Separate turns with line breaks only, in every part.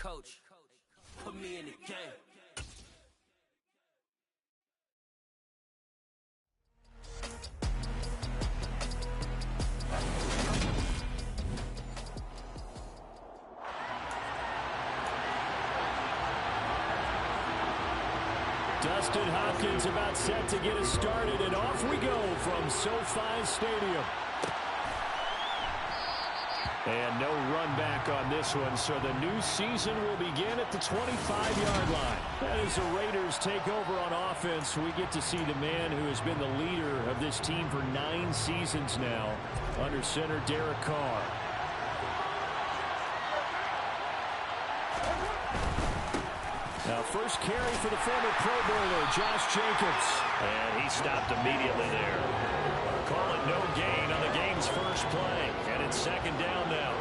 Coach, put me in the game.
Dustin Hopkins about set to get us started, and off we go from SoFi Stadium. And no run back on this one, so the new season will begin at the 25-yard line. And as the Raiders take over on offense, we get to see the man who has been the leader of this team for 9 seasons now, under center Derek Carr. Now first carry for the former Pro Bowler, Josh Jacobs. And he stopped immediately there. Call it no gain on the game's first play. And it's second down now.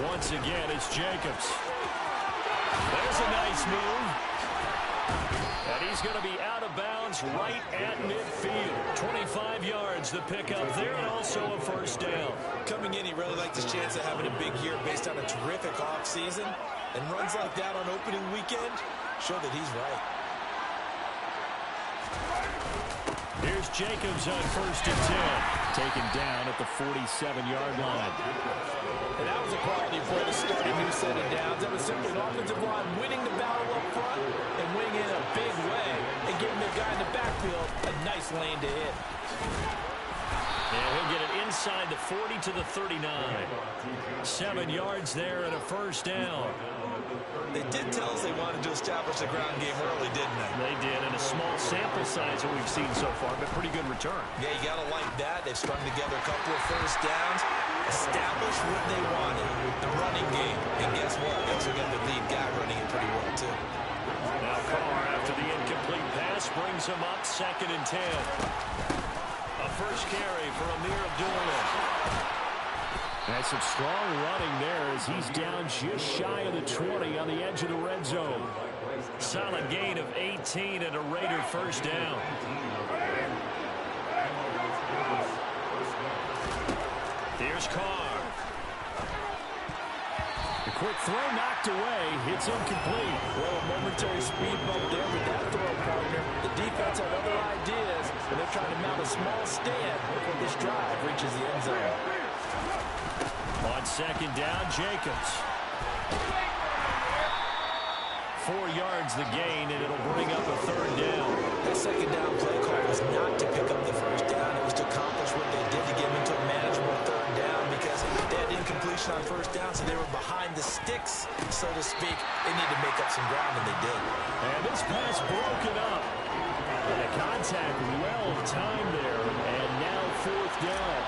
Once again, it's Jacobs. There's a nice move. And he's going to be out of bounds right at midfield. 25 yards the pickup there, and also a first down.
Coming in, he really liked his chance of having a big year based on a terrific offseason. And runs like that on opening weekend show that he's right.
Here's Jacobs on first and 10. Taken down at the 47-yard line.
And that was a quality play to start a new set of downs. That was simply an offensive line winning the battle up front and winning in a big way and giving the guy in the backfield a nice lane to hit.
And he'll get it inside the 40 to the 39. 7 yards there and a first down.
They did tell us they wanted to establish the ground game early, didn't they?
They did, and a small sample size that we've seen so far, but pretty good return.
Yeah, you got to like that. They've strung together a couple of first downs, established what they wanted, the running game. And guess what? They also got the lead guy running it pretty well, too.
Now Carr, after the incomplete pass, brings him up second and 10. A first carry for Amir Abdullah. That's some strong running there as he's down just shy of the 20 on the edge of the red zone. Solid gain of 18 and a Raider first down. Here's Carr. The quick throw knocked away. It's incomplete.
Well, a momentary speed bump there with that throw, partner. The defense had other ideas, and they're trying to mount a small stand before this drive reaches the end zone.
On second down, Jacobs. 4 yards the gain, and it'll bring up a third down.
That second down play call was not to pick up the first down. It was to accomplish what they did to get them into a manageable third down because they had incompletion on first down, so they were behind the sticks, so to speak. They need to make up some ground, and they did.
And this pass broken up. And a contact well timed there, and now fourth down.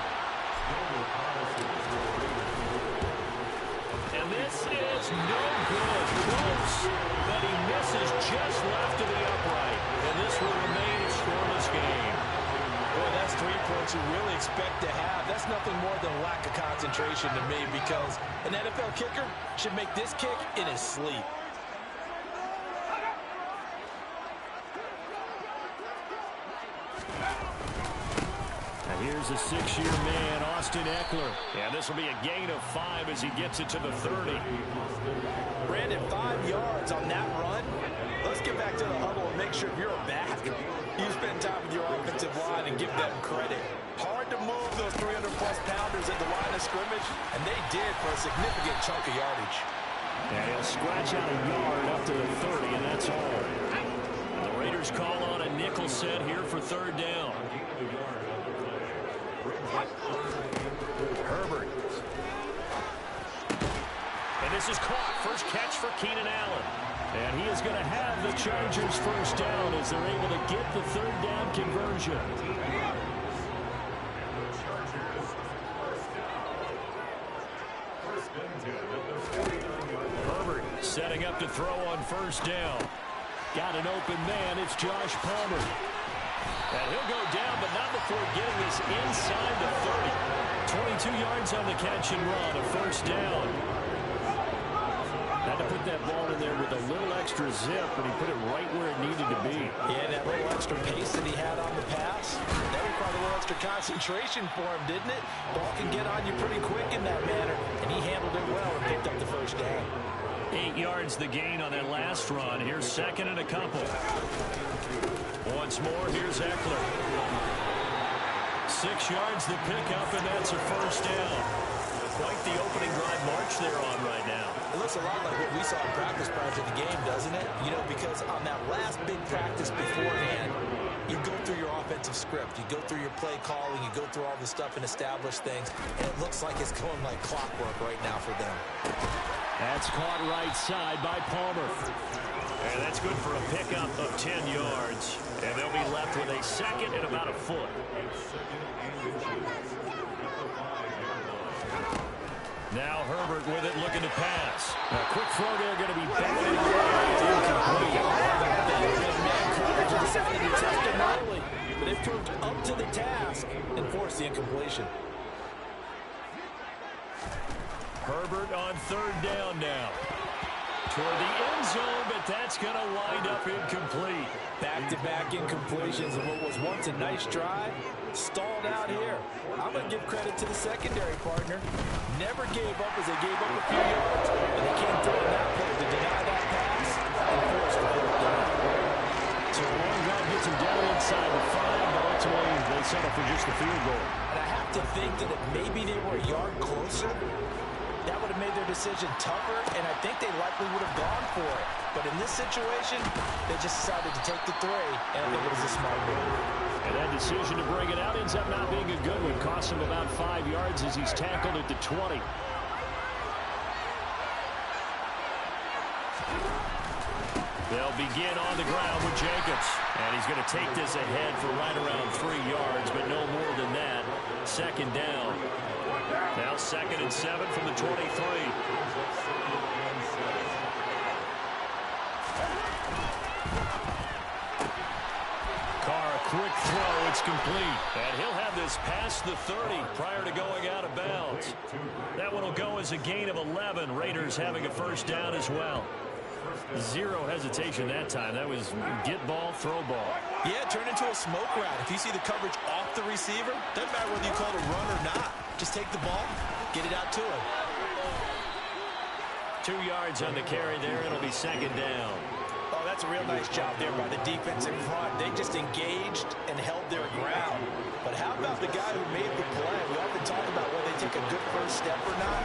And this is no good. Close, but he misses just left of the upright. And this will remain a scoreless game.
Boy, that's 3 points you really expect to have. That's nothing more than a lack of concentration to me because an NFL kicker should make this kick in his sleep.
Here's a 6-year man, Austin Eckler. And this will be a gain of 5 as he gets it to the 30.
Brandon, 5 yards on that run. Let's get back to the huddle and make sure you're back. You spend time with your offensive line and give them credit. Hard to move those 300-plus pounders at the line of scrimmage, and they did for a significant chunk of yardage.
And he'll scratch out a yard up to the 30, and that's all. The Raiders call on a nickel set here for third down. Herbert. And this is caught. First catch for Keenan Allen. And he is going to have the Chargers first down as they're able to get the third down conversion. Herbert setting up to throw on first down. Got an open man. It's Josh Palmer. And he'll go down, but not before getting this inside the 30. 22 yards on the catch and run, a first down. Had to put that ball in there with a little extra zip, and he put it right where it needed to be.
Yeah, that little extra pace that he had on the pass, that required a little extra concentration for him, didn't it? Ball can get on you pretty quick in that manner, and he handled it well and picked up the first down.
8 yards the gain on that last run. Here's second and a couple. Once more, here's Eckler. 6 yards the pickup, and that's a first down. Quite the opening drive march they're on right now.
It looks a lot like what we saw in practice prior to the game, doesn't it? You know, because on that last big practice beforehand, you go through your offensive script. You go through your play calling. You go through all the stuff and establish things. And it looks like it's going like clockwork right now for them.
That's caught right side by Palmer. And that's good for a pickup of 10 yards. And they'll be left with a second and about a foot. Now Herbert with it, looking to pass. A quick throw there, going to be batted away. Incomplete.
Man coverage decided to test him early, but it proved up to the task and forced the incompletion.
Herbert on third down now. Toward the end zone, but that's going to wind up incomplete.
Back-to-back incompletions of what was once a nice drive. Stalled out here. I'm going to give credit to the secondary partner. Never gave up as they gave up a few yards, and they came through on that play to deny that pass and force the fourth down.
So a long drive gets them down inside the 5, but ultimately they settle for just the field goal.
And I have to think that if maybe they were a yard closer, that would have made their decision tougher, and I think they likely would have gone for it. But in this situation, they just decided to take the 3, and I think it was a smart move.
And that decision to bring it out ends up not being a good one. Costs him about 5 yards as he's tackled at the 20. They'll begin on the ground with Jacobs. And he's going to take this ahead for right around 3 yards, but no more than that. Second down. Now 2nd and 7 from the 23. Quick throw, it's complete. And he'll have this past the 30 prior to going out of bounds. That one will go as a gain of 11. Raiders having a first down as well. Zero hesitation that time. That was get ball, throw ball.
Yeah, turn into a smoke route. If you see the coverage off the receiver, doesn't matter whether you call it a run or not. Just take the ball, get it out to him.
2 yards on the carry there. It'll be second down.
Oh, that's a real nice job there by the defense in front. They just engaged and held their ground. But how about the guy who made the play? We often talk about whether they take a good first step or not.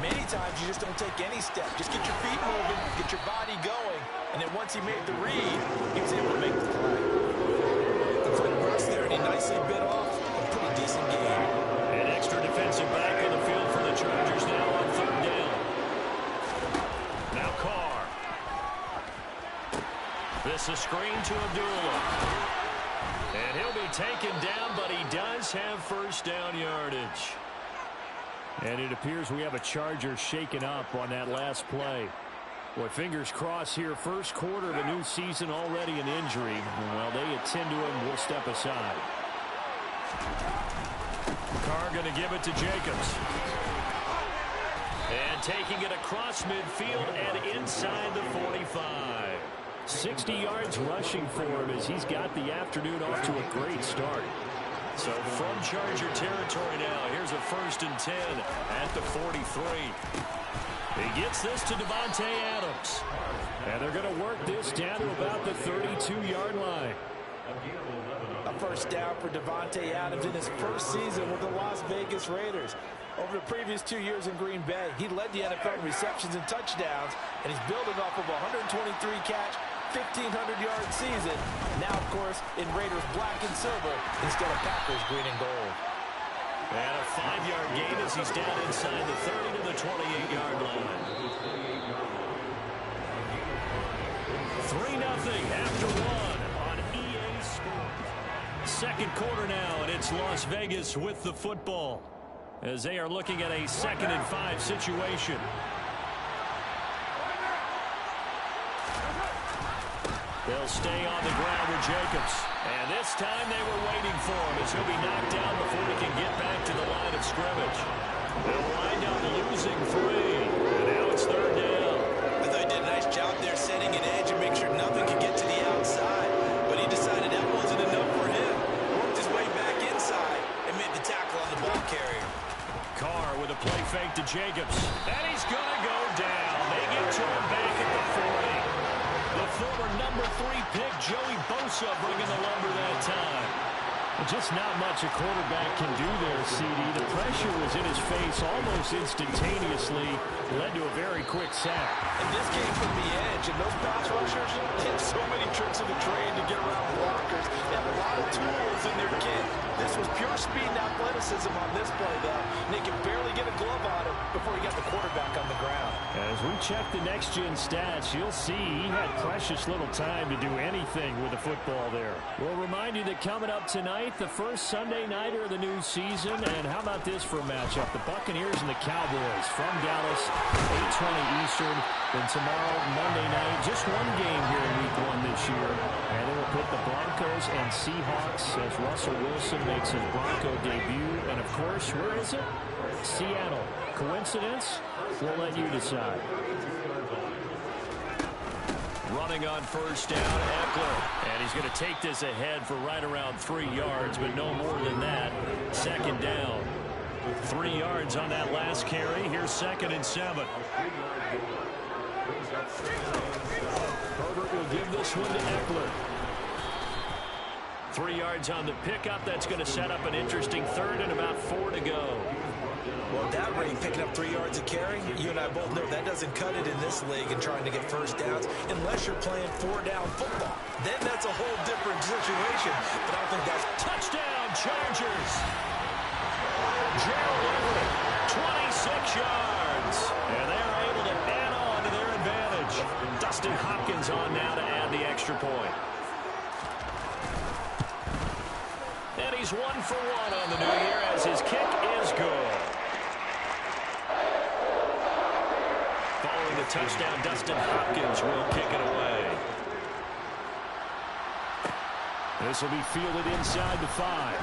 Many times you just don't take any step. Just get your feet moving, get your body going, and then once he made the read, he was able to make the play. Complete burst there, and he nicely bit off a pretty decent game.
An extra defensive back on the field for the Chargers now on third down. Now Carr. This a screen to Abdullah. And he'll be taken down, but he does have first down yardage. And it appears we have a Charger shaken up on that last play. Boy, fingers crossed here. First quarter of a new season, already an injury. Well, they attend to him. We'll step aside. Carr going to give it to Jacobs. And taking it across midfield and inside the 45. 60 yards rushing for him as he's got the afternoon off to a great start. So from Charger territory now, here's a 1st and 10 at the 43. He gets this to Davante Adams. And they're going to work this down to about the 32-yard line.
A first down for Davante Adams in his first season with the Las Vegas Raiders. Over the previous 2 years in Green Bay, he led the NFL in receptions and touchdowns, and he's building off of a 123-catch, 1,500-yard season. Now, of course, in Raiders black and silver instead of Packers green and gold.
And a 5-yard gain as he's down inside the 30 to the 28-yard line. 3-0 after one on EA Sports. Second quarter now, and it's Las Vegas with the football as they are looking at a 2nd and 5 situation. They'll stay on the ground with Jacobs. And this time they were waiting for him as he'll be knocked down before he can get back to the line of scrimmage. They'll wind up losing 3. And now it's third down.
I thought he did a nice job there setting an edge and make sure nothing could get to the outside. But he decided that wasn't enough for him. Worked his way back inside.
Jacobs. And he's going to go down. They get to him back at the 40. The former number 3 pick, Joey Bosa, bringing the lumber that time. Just not much a quarterback can do there, CD. The pressure was in his face almost instantaneously. Led to a very quick sack.
And this came from the edge, and those pass rushers have so many tricks of the trade to get around blockers. They have a lot of tools in their kit. This was pure speed and athleticism on this play, though. And they could barely get a glove on him before he got the quarterback on the ground.
As we check the next-gen stats, you'll see he had precious little time to do anything with the football there. We'll remind you that coming up tonight, the first Sunday nighter of the new season. And how about this for a matchup? The Buccaneers and the Cowboys from Dallas, 8:20 Eastern. Then tomorrow, Monday night, just one game here in Week 1 this year. And they will put the Broncos and Seahawks as Russell Wilson makes his Bronco debut. And, of course, where is it? Seattle. Coincidence? We'll let you decide. Running on first down, Eckler. And he's going to take this ahead for right around 3 yards, but no more than that. Second down. 3 yards on that last carry. Here's 2nd and 7. Herbert will give this one to Eckler. 3 yards on the pickup. That's going to set up an interesting 3rd and about 4 to go.
Well, at that rate, picking up 3 yards a carry, you and I both know that doesn't cut it in this league and trying to get first downs unless you're playing 4-down football. Then that's a whole different situation. But I don't think that's...
Touchdown, Chargers! Gerald Everett, 26 yards. And they are able to add on to their advantage. Dustin Hopkins on now to add the extra point. And he's 1 for 1 on the new year as his kick is good. Following the touchdown, Dustin Hopkins will kick it away. This will be fielded inside the 5.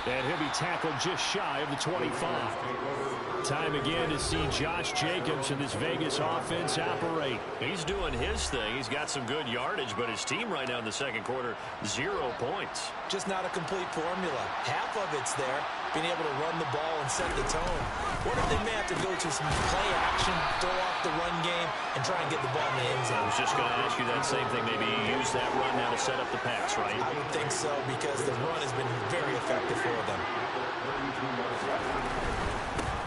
And he'll be tackled just shy of the 25. Time again to see Josh Jacobs and this Vegas offense operate. He's doing his thing. He's got some good yardage, but his team right now in the second quarter, 0 points.
Just not a complete formula. Half of it's there, being able to run the ball and set the tone. What if they may have to go to some play action, throw off the run game, and try and get the ball in the end zone?
I was just going to ask you that same thing. Maybe use that run now to set up the pass, right?
I would think so, because the run has been very effective for them.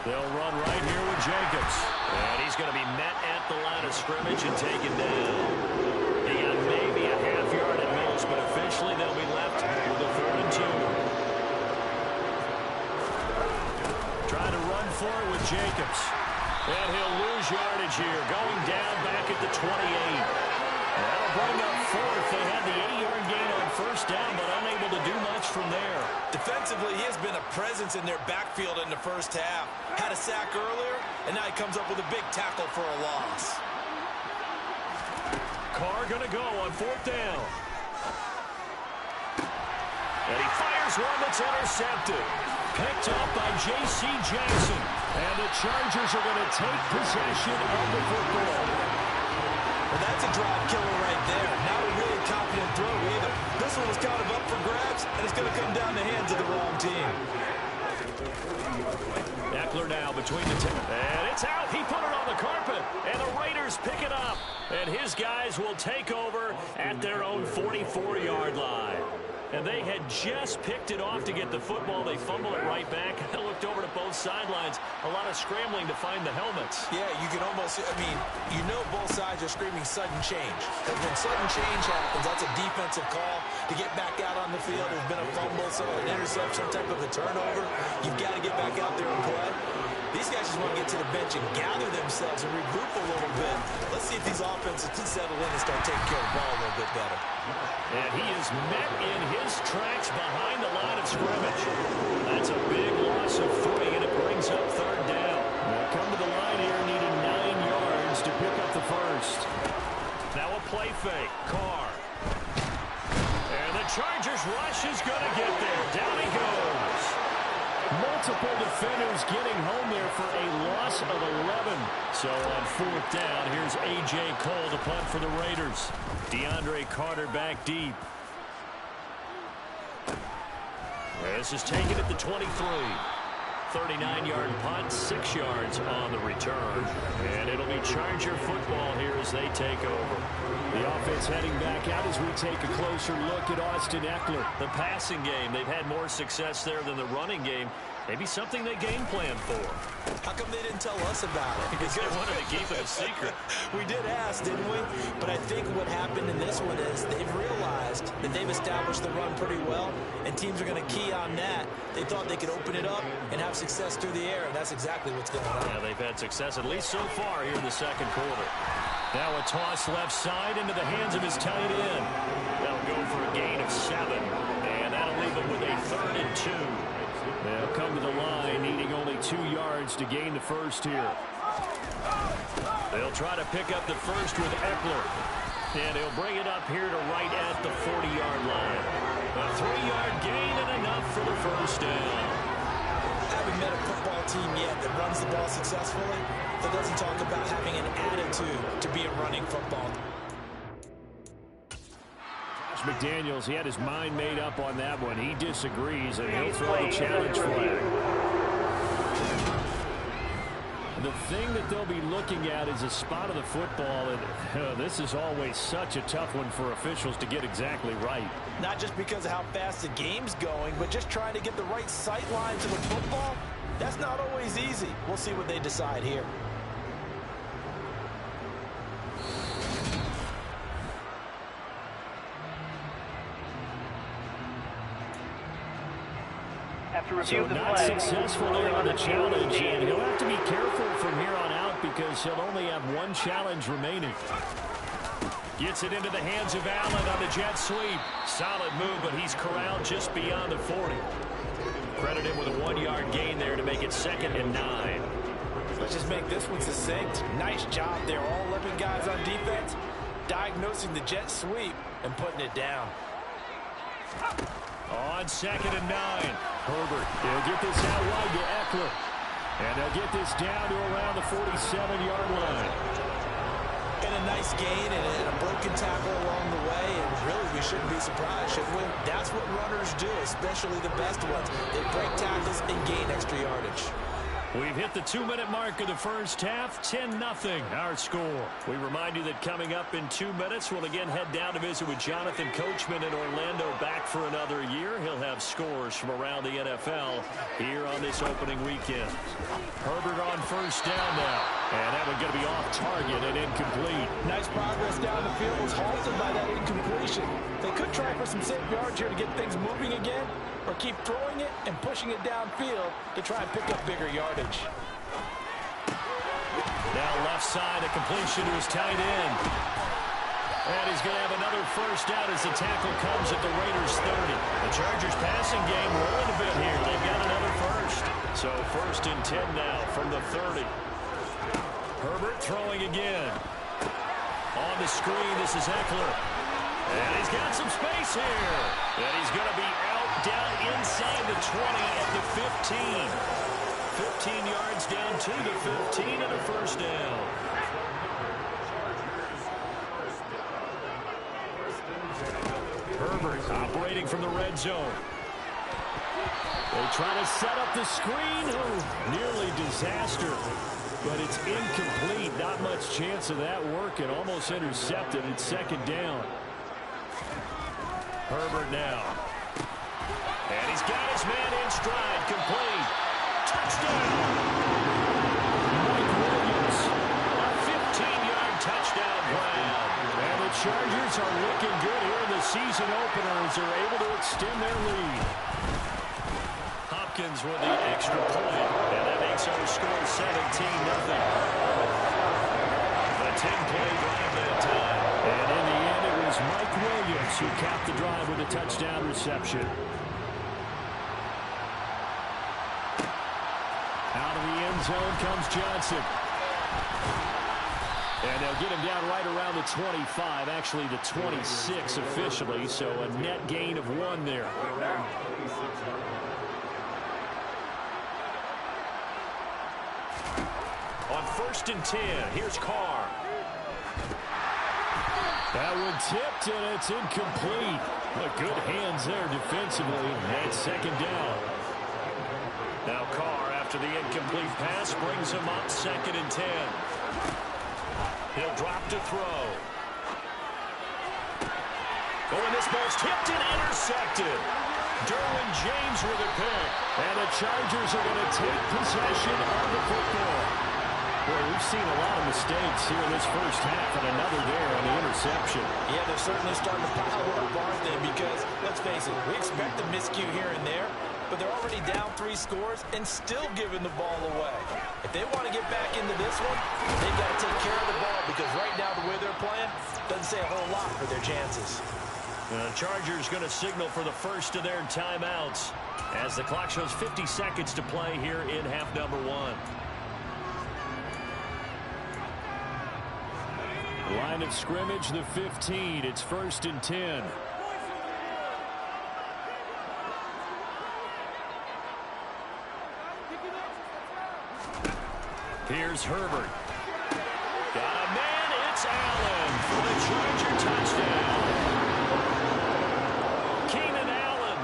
They'll run right here with Jacobs. And he's going to be met at the line of scrimmage and taken down. He got maybe a half yard at most, but officially they'll be left with a 3rd and 2. Trying to run for it with Jacobs. And he'll lose yardage here, going down back at the 28. That'll bring up 4th. They had the 8-yard gain on first down, but unable to do much from there. Defensively, he has been a presence in their backfield in the first half. Had a sack earlier, and now he comes up with a big tackle for a loss. Carr going to go on 4th down. And he fires one that's intercepted. Picked up by J.C. Jackson. And the Chargers are going to take possession of the football. Well, that's a drive killer right there. Not a really confident throw either. This one was kind of up for grabs, and it's going to come down the hands of the wrong team. Eckler now between the two. And it's out. He put it on the carpet. And the Raiders pick it up. And his guys will take over at their own 44-yard line. And they had just picked it off to get the football. They fumble it right back. I looked over to both sidelines. A lot of scrambling to find the helmets.
Yeah, you can almost, I mean, you know both sides are screaming sudden change. Because when sudden change happens, that's a defensive call to get back out on the field. There's been a fumble, so an interception, some type of a turnover. You've got to get back out there and play. These guys just want to get to the bench and gather themselves and regroup a little bit. Let's see if these offenses can settle in and start taking care of the ball a little bit better.
And he is met in his tracks behind the line of scrimmage. That's a big loss of 3, and it brings up 3rd down. They'll come to the line here needing 9 yards to pick up the first. Now a play fake. Carr. And the Chargers rush is going to get there. Down he goes. Multiple defenders getting home there for a loss of 11. So on 4th down, here's A.J. Cole to punt for the Raiders. DeAndre Carter back deep. This is taken at the 23. 39-yard punt, 6 yards on the return. And it'll be Charger football here as they take over.
The offense heading back out as we take a closer look at Austin Eckler.
The passing game, they've had more success there than the running game. Maybe something they game plan for.
How come they didn't tell us about it?
Because they wanted to keep it a secret.
We did ask, didn't we? But I think what happened in this one is they've realized that they've established the run pretty well, and teams are going to key on that. They thought they could open it up and have success through the air, and that's exactly what's going on.
Yeah, they've had success at least so far here in the second quarter. Now a toss left side into the hands of his tight end. They'll go for a gain of 7, and that'll leave them with a 3rd and 2.
They'll come to the line, needing only 2 yards to gain the first here.
They'll try to pick up the first with Eckler. And he'll bring it up here to right at the 40-yard line. A 3-yard gain and enough for the first down.
Haven't met a football team yet that runs the ball successfully that doesn't talk about having an attitude to be a running football.
McDaniels, he had his mind made up on that one. He disagrees, and he'll throw the challenge flag. The thing that they'll be looking at is a spot of the football, and this is always such a tough one for officials to get exactly right.
Not just because of how fast the game's going, but just trying to get the right sight line to the football. That's not always easy. We'll see what they decide here.
So not successful there on the challenge, and he'll have to be careful from here on out because he'll only have 1 challenge remaining.
Gets it into the hands of Allen on the jet sweep. Solid move, but he's corralled just beyond the 40. Credit him with a 1-yard gain there to make it 2nd and 9.
Let's just make this one succinct. Nice job there. All 11 guys on defense diagnosing the jet sweep and putting it down.
On 2nd and 9.
Herbert, they'll get this out wide to Eckler. And they'll get this down to around the 47-yard line.
And a nice gain and a broken tackle along the way. And really, we shouldn't be surprised, should we? That's what runners do, especially the best ones. They break tackles and gain extra yardage.
We've hit the 2-minute mark of the first half, 10-0 our score. We remind you that coming up in 2 minutes, we'll again head down to visit with Jonathan Coachman in Orlando, back for another year. He'll have scores from around the NFL here on this opening weekend. Herbert on first down now, and that one going to be off target and incomplete.
Nice progress down the field, was halted by that incompletion. They could try for some safe yards here to get things moving again, or keep throwing it and pushing it downfield to try and pick up bigger yardage.
Now left side, a completion to his tight end. And he's going to have another first down as the tackle comes at the Raiders' 30. The Chargers passing game rolling a bit here. They've got another first. So 1st and 10 now from the 30. Herbert throwing again. On the screen, this is Eckler. And he's got some space here. And he's going to be out down inside the 20 at the 15. 15 yards down to the 15 and a first down. Herbert operating from the red zone.
They try to set up the screen. Oh, nearly disaster. But it's incomplete. Not much chance of that working. Almost intercepted. It's 2nd down.
Herbert now. And he's got his man in stride. Complete. Touchdown.
Mike Williams.
A 15-yard touchdown grab.
And the Chargers are looking good here in the season opener as they're able to extend their lead.
Hopkins with the extra point. And that makes our score 17-0. A 10-play drive that time.
And in the end, it was Mike Williams who capped the drive with a touchdown reception. Out of the end zone comes Johnson. And they'll get him down right around the 25, actually the 26 officially, so a net gain of 1 there.
On 1st and 10, here's Carr.
That one tipped, and it's incomplete. But good hands there defensively. And 2nd down.
Now Carr after after the incomplete pass brings him up 2nd and 10. He'll drop to throw. Oh, and this ball's tipped and intercepted. Derwin James with a pick. And the Chargers are going to take possession of the football. Boy, we've seen a lot of mistakes here in this first half, and another there on the interception.
Yeah, they're certainly starting to pile up, aren't they? Because, let's face it, we expect a miscue here and there, but they're already down 3 scores and still giving the ball away. If they want to get back into this one, they've got to take care of the ball, because right now the way they're playing doesn't say a whole lot for their chances.
The Chargers going to signal for the first of their timeouts as the clock shows 50 seconds to play here in half number 1.
Line of scrimmage, the 15. It's 1st and 10.
Here's Herbert. Got a man. It's Allen for the Charger touchdown. Keenan Allen,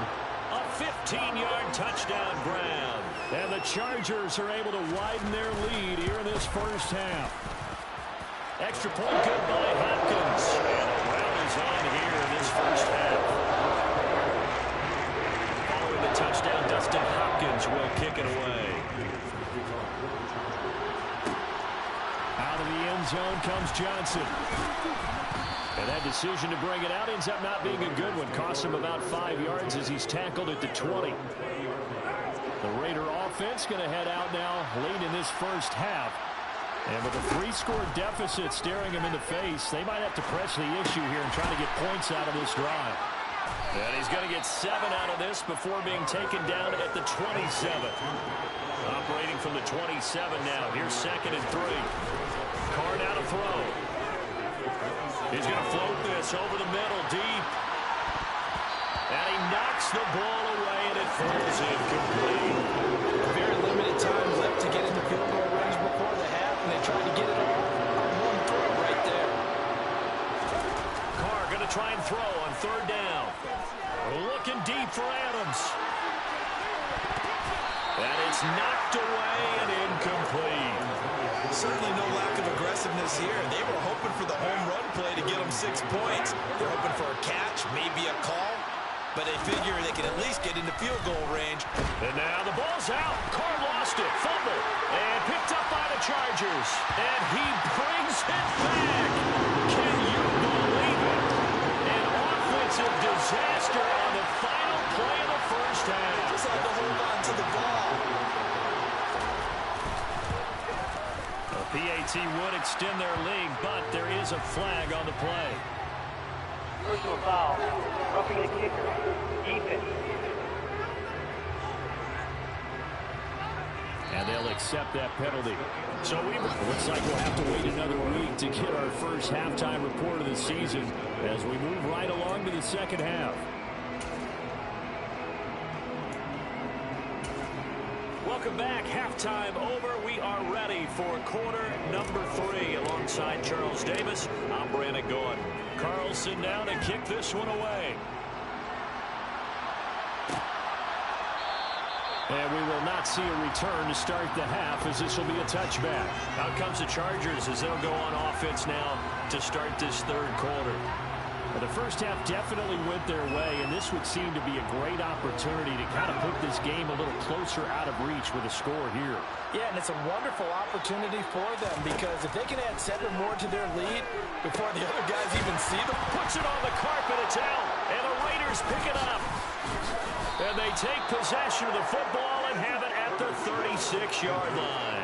a 15-yard touchdown grab.
And the Chargers are able to widen their lead here in this first half.
Extra point good by Hopkins. And a round is on here in this first half. Following the touchdown, Dustin Hopkins will kick it away.
Out of the end zone comes Johnson. And that decision to bring it out ends up not being a good one. Costs him about 5 yards as he's tackled at the 20. The Raider offense going to head out now late in this first half. And with a 3-score deficit staring him in the face, they might have to press the issue here and try to get points out of this drive.
And he's going to get 7 out of this before being taken down at the 27. Operating from the 27 now. Here's 2nd and 3. Carr now to throw. He's going to float this over the middle, deep. And he knocks the ball away, and it falls incomplete.
Very limited time left to get into field goal range before the half, and they tried to get it all on one throw right there.
Carr going to try and throw on 3rd down. Looking deep for Adams. And it's knocked away and incomplete.
Certainly no lack of aggressiveness here. They were hoping for the home run play to get them 6 points. They're hoping for a catch, maybe a call, but they figure they can at least get into field goal range.
And now the ball's out. Carr lost it. Fumble. And picked up by the Chargers. And he brings it back. Can you believe it? An offensive disaster on the final play of the first half.
Just had to hold on to the ball.
The PAT would extend their lead, but there is a flag on the play.
Personal foul. Roughing the kicker. Defense.
And they'll accept that penalty. So looks like we'll have to wait another week to get our first halftime report of the season as we move right along to the second half.
Welcome back. Halftime over. We are ready for quarter number 3 alongside Charles Davis. I'm Brandon Gaughan. Carlson down to kick this one away.
And we will not see a return to start the half as this will be a touchback.
Out comes the Chargers as they'll go on offense now to start this 3rd quarter.
Well, the first half definitely went their way, and this would seem to be a great opportunity to kind of put this game a little closer out of reach with a score here.
Yeah, and it's a wonderful opportunity for them because if they can add 7 more to their lead before the other guys even see them.
Puts it on the carpet, it's out, and the Raiders pick it up. And they take possession of the football and have it at the 36-yard line.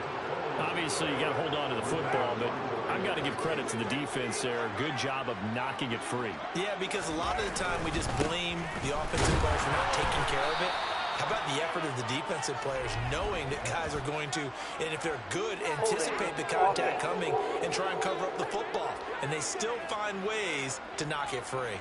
Obviously, you got to hold on to the football, but I've got to give credit to the defense there. Good job of knocking it free.
Yeah, because a lot of the time we just blame the offensive players for not taking care of it. How about the effort of the defensive players knowing that guys are going to, and if they're good, anticipate the contact coming and try and cover up the football. And they still find ways to knock it free.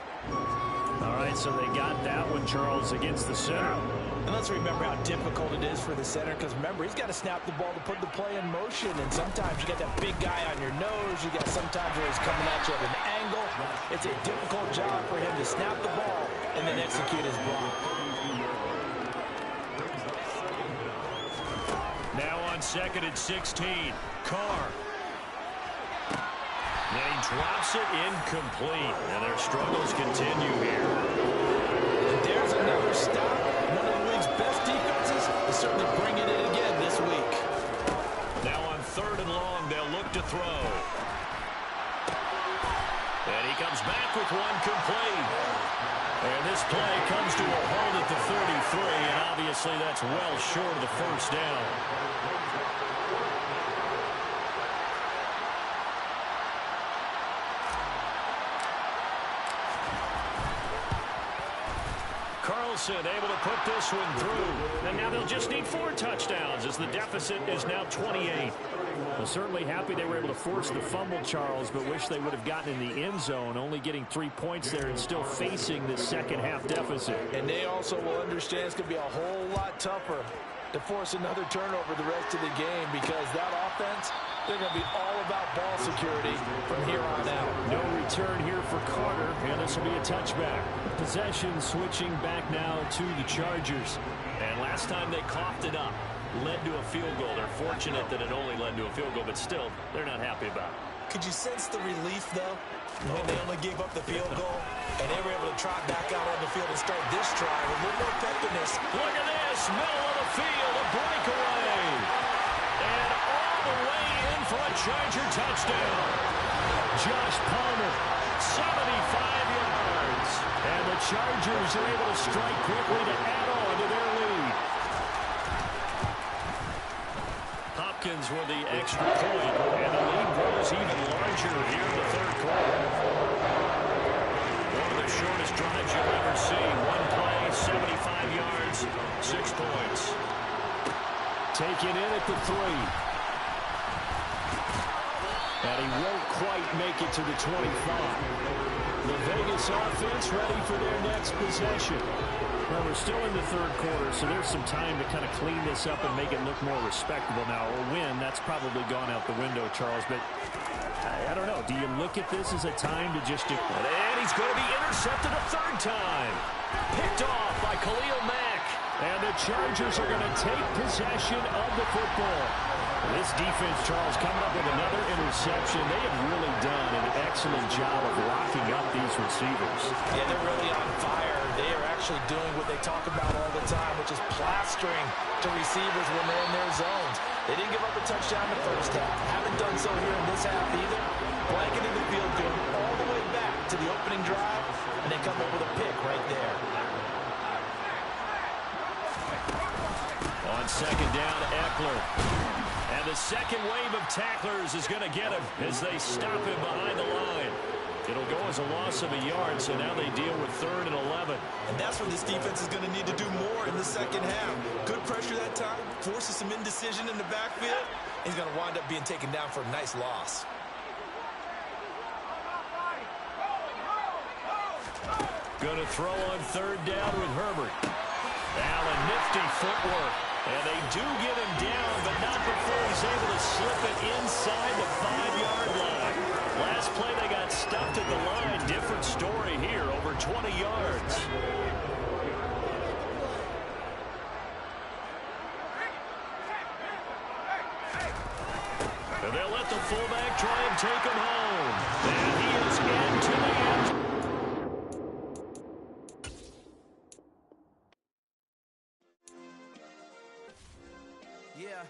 All right, so they got that one, Charles, against the center.
And let's remember how difficult it is for the center because, remember, he's got to snap the ball to put the play in motion. And sometimes you got that big guy on your nose. You got sometimes where he's coming at you at an angle. It's a difficult job for him to snap the ball and then execute his block.
Now on 2nd and 16. Carr. And he drops it incomplete. And their struggles continue here.
And there's another stop. One of the league's best defenses is certainly bringing it again this week.
Now on 3rd and long, they'll look to throw. And he comes back with one complete. And this play comes to a halt at the 33, and obviously that's well short of the first down. Carlson able to put this one through.
And now they'll just need 4 touchdowns as the deficit is now 28. Well, certainly happy they were able to force the fumble, Charles, but wish they would have gotten in the end zone, only getting 3 points there and still facing the second half deficit.
And they also will understand it's going to be a whole lot tougher to force another turnover the rest of the game because that offense, they're going to be all about ball security from here on out.
No return here for Carter, and this will be a touchback. Possession switching back now to the Chargers.
And last time they coughed it up, led to a field goal. They're fortunate that it only led to a field goal, but still, they're not happy about it.
Could you sense the relief, though, when they only gave up the field goal and they were able to trot back out on the field and start this drive with a little more effectiveness?
Look at this, middle of the field, a breakaway. And all the way in for a Charger touchdown.
Josh Palmer,
75 yards.
and the Chargers are able to strike quickly to add on to their lead.
Hopkins with the extra point, and the lead grows even larger here in the 3rd quarter. One of the shortest drives you'll ever see. One play, 75 yards, 6 points.
Taken in at the 3. And he won't quite make it to the 25. The Vegas offense ready for their next possession. Well, we're still in the 3rd quarter, so there's some time to kind of clean this up and make it look more respectable now. A win, that's probably gone out the window, Charles, but I don't know. Do you look at this as a time to just...
And he's going to be intercepted a 3rd time. Picked off by Khalil Mack.
And the Chargers are going to take possession of the football. This defense, Charles, coming up with another interception. They have really done an excellent job of locking up these receivers.
Yeah, they're really on fire. They are actually doing what they talk about all the time, which is plastering to receivers when they're in their zones. They didn't give up a touchdown in the first half. Haven't done so here in this half either. Blanketing the field, going all the way back to the opening drive, and they come up with a pick right there.
On 2nd down, Eckler. And the second wave of tacklers is going to get him as they stop him behind the line. It'll go as a loss of a yard, so now they deal with 3rd and 11.
And that's where this defense is going to need to do more in the second half. Good pressure that time, forces some indecision in the backfield. He's going to wind up being taken down for a nice loss.
Going to throw on 3rd down with Herbert. Allen, nifty footwork. And they do get him down, but not before he's able to slip it inside the 5-yard line. Last play, they got stuffed at the line. Different story here, over 20 yards. And they'll let the fullback try and take him home. And he is into the end.
Yeah.